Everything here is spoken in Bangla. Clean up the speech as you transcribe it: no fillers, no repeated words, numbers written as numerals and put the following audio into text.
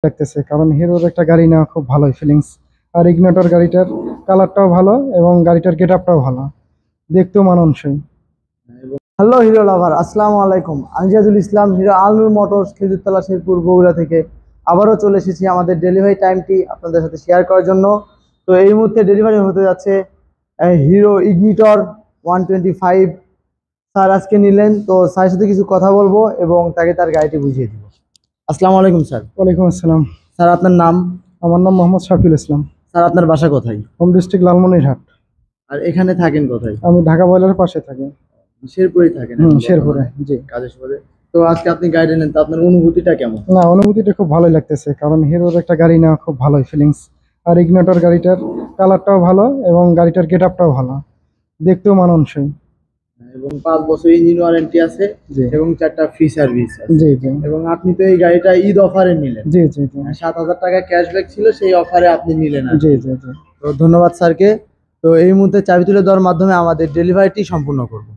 লাগতেছে, কারণ হিরোর একটা গাড়ি নেওয়া খুব ভালোই ফিলিংস। আর ইগনিটর গাড়িটার কালারটাও ভালো এবং গাড়িটার গেটআপটাও ভালো, দেখতেও মানানসই। হ্যালো হিরো লাভার, আসসালামু আলাইকুম। আমি জিয়াদুল ইসলাম, হিরো আলনুর মোটরস, খেজুরতলা, শেরপুর, বগুড়া থেকে আবারও চলে এসেছি আমাদের ডেলিভারি টাইমটি আপনাদের সাথে শেয়ার করার জন্য। তো এই মুহূর্তে ডেলিভারি হতে যাচ্ছে হিরো ইগনিটর 125। স্যার আজকে নিলেন, তো স্যারের সাথে কিছু কথা বলবো এবং তাকে তার গাড়িটি বুঝিয়ে দিব। আসসালামু আলাইকুম স্যার। ওয়ালাইকুম আসসালাম। স্যার আপনার নাম? আমার নাম মোহাম্মদ শাফিউল ইসলাম। স্যার আপনার বাসা কোথায়? Home district Lalmonirhat. আর এখানে থাকেন কোথায়? আমি ঢাকা বয়লারের পাশে থাকি। শেরপুরেই থাকেন? শেরপুরে, জি। কাজের সুবাদে। তো আজকে আপনি গাড়ি নেন, তো আপনার অনুভূতিটা কেমন? না, অনুভূতিটা খুব ভালোই লাগতেছে, কারণ হিরোর একটা গাড়ি নেওয়া খুব ভালোই ফিলিংস। আর ইগনিটর গাড়িটার কালারটাও ভালো এবং গাড়িটার গেটআপটাও ভালো, দেখতেও মানানসই। এবং 5 বছর ইঞ্জিন ওয়ারেন্টি আছে এবং 4টা ফ্রি সার্ভিস আছে। জি জি। এবং আপনি তো এই গাড়িটা ঈদ অফারে নিলেন। জি জি জি। 7,000 টাকা ক্যাশব্যাক ছিল, সেই অফারে আপনি নিলেন। জি জি জি। তো ধন্যবাদ স্যারকে। তো এই মুহূর্তে চাবি তুলে দেওয়ার মাধ্যমে আমাদের ডেলিভারিটি সম্পূর্ণ করব।